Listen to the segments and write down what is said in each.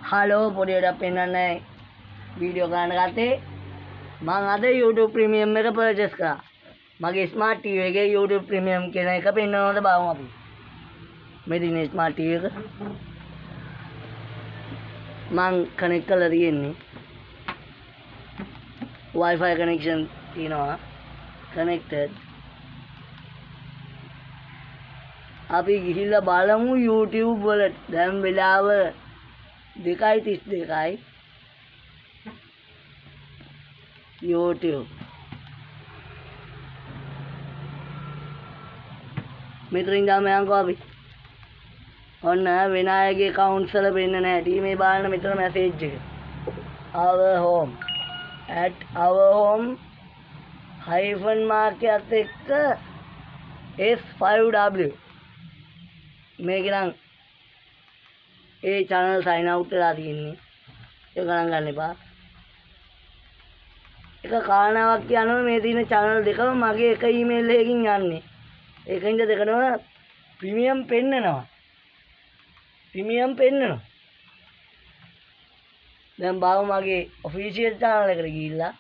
Hello පොඩියට පෙන්වන්නේ video ගන්න ගත්තේ මම අද YouTube ප්‍රීමියම් එක පර්චේස් කරා. මගේ ස්මාර්ට් TV එකේ YouTube ප්‍රීමියම් කියන එක පෙන්වනවද බලමු අපි. මේ දිනේ ස්මාර්ට් TV එක මම කනෙක්ට් කරලා තියෙන්නේ. Wi-Fi connection තියෙනවා. connected. අපි ගිහිල්ලා බලමු YouTube වලට. දැන් වෙලාව 2:32යි. YouTube මෙතන ඉඳන් මම අපි ඔන්න වෙන අයගේ accounts වල වෙන්නේ නැහැ. මේ බලන්න මෙතන message එක. our home at our home hyphen mark එකත් එක්ක S5W මේක නම් ඒ channel sign out වෙලා තියෙන්නේ. ඒක ගණන් ගන්න එපා. එක කාරණාවක් කියනවා මේ තියෙන channel දෙකම මගේ එක email එකකින් යන්නේ. ඒකින්ද දෙකම ප්‍රීමියම් පෙන්නනවා. දැන් බාව මගේ official channel එකට ගිහිල්ලා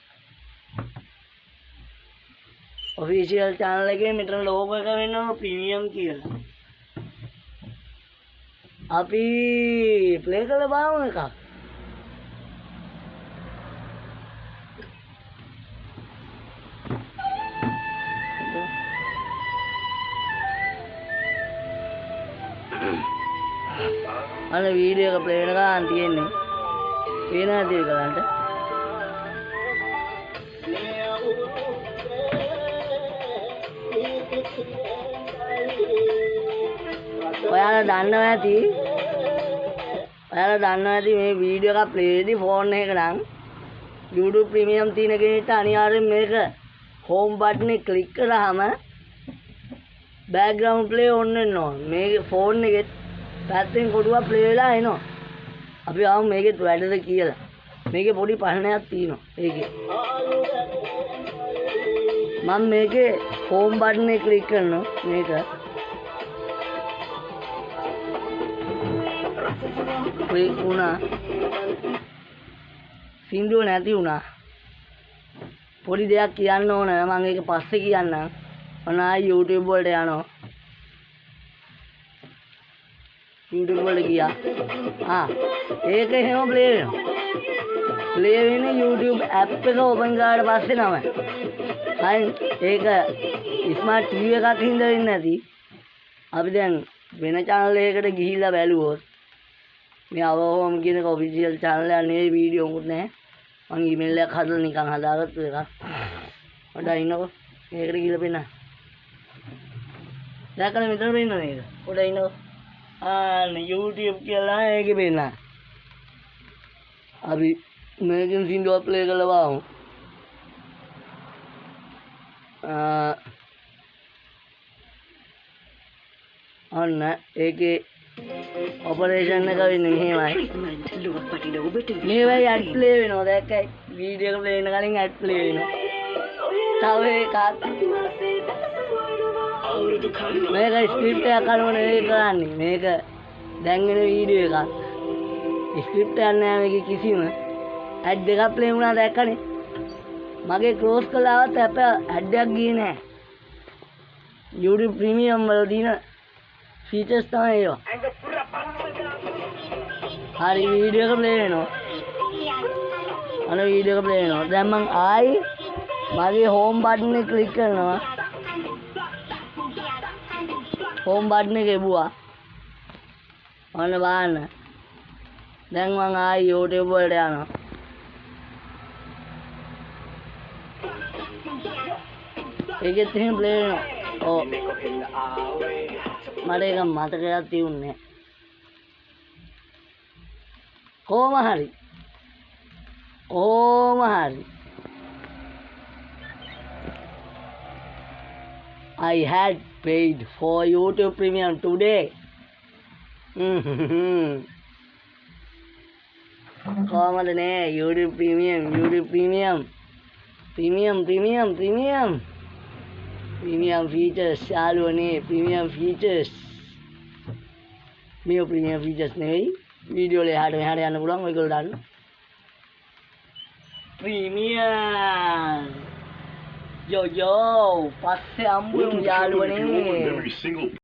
official channel එකේ මෙතන logo එක වෙනවා ප්‍රීමියම් කියලා. අපි play කරලා බලමු එකක්. අන්න වීඩියෝ එක ප්ලේ වෙනකන් තියෙන්නේ. පේනවද ඒක ගන්නට? ඔයාලා දන්නවා ඇති මේ වීඩියෝ එක ප්ලේ වෙද්දී ෆෝන් එක නම් YouTube ප්‍රීමියම් තියෙන කෙනෙක්ට අනිවාර්යෙන් මේක හෝම් බටන් එක ක්ලික් කරාම බෑග්ග්‍රවුන්ඩ් ප්ලේ ඔන් වෙන්න ඕන. මේ ෆෝන් එකේ පැත්තෙන් කොටුවක් ප්ලේ වෙලා එනවා. අපි ආව මේකෙත් වැඩද කියලා. මේකේ පොඩි ප්‍රශ්නයක් තියෙනවා. ඒකේ මම මේකේ හෝම් බටන් එක ක්ලික් කරනවා. මේක ක්ලික් වුණා. සින්දුව නැති වුණා. පොඩි දෙයක් කියන්න ඕන. මම ඒක පස්සේ කියන්නම්. ඔන්න ආයි YouTube වලට යනවා. YouTube වල ගියා. ඒක එහෙම ප්ලේ වෙනවා. ප්ලේ වෙන්නේ YouTube app එක ඕපන් කරාට පස්සේ නම. හරි ඒක ස්මාර්ට් TV එකක් හින්දා වෙන්නේ නැති. අපි දැන් වෙන channel එකකට ගිහිල්ලා බැලුවොත් මේ our home කියන එක official channel එක නෙවෙයි වීඩියෝ මොකුත් නැහැ. මම email එකක් හදලා නිකන් හදාගත්තු එකක්. ඔඩ ඉන්නකො. මේකට ගිහිල්ලා පෙන්නන්න. දැක්කම මෙතන පෙන්නන නේද? ඔඩ ඉන්නකො. YouTube කියලා ඒකේ පෙන්නන. අපි මේකෙන් සින්දුවක් ප්ලේ කරලා බලමු. ඔන්න ඒකේ ඔපරේෂන් එක වෙන්නේ මෙහෙමයි. මේ වෙයි ඇඩ් ප්ලේ වෙනවා. දැක්කයි වීඩියෝ එක ප්ලේ වෙන කලින් ඇඩ් ප්ලේ වෙනවා. තව එකක් මේක ස්ක්‍රිප්ට් එකක් අනුව නෙවෙයි කරන්නේ. මේක දැන් වෙන වීඩියෝ එකක්. ස්ක්‍රිප්ට් එකක් නෑ මේකේ කිසිම. ඇඩ් දෙකක් ප්ලේ වුණා දැක්කනේ. මගේ ක්ලෝස් කළාවත් අප ඇඩ් එකක් ගියේ නෑ. YouTube ප්‍රීමියම් වල දින ෆීචර්ස් තමයි ඒවා. හරි වීඩියෝ එක ප්ලේ වෙනවා. අන වීඩියෝ එක ප්ලේ වෙනවා. දැන් මං ආයි මගේ හෝම් බටන් එක ක්ලික් කරනවා. හෝම් බටන් එක එබුවා. ඔන්න බලන්න. දැන් මං ආයි YouTube වලට යනවා. ඒකෙත් එහෙම ප්ලේ වෙනවා. ඔව්. මට ඒක මතකයක් තියුන්නේ. කොහොම හරි. I had paid for YouTube Premium today. කොහමද නේ YouTube Premium Premium features යාළුවනේ premium features. මේ premium features නෙවෙයි වීඩියෝ වල එහාට මෙහාට යන්න පුළුවන් ඔයගොල්ලෝ දාන්න. ප්‍රීමියර් යෝ පස්සේ හම්බුවෙමු යාළුවනේ.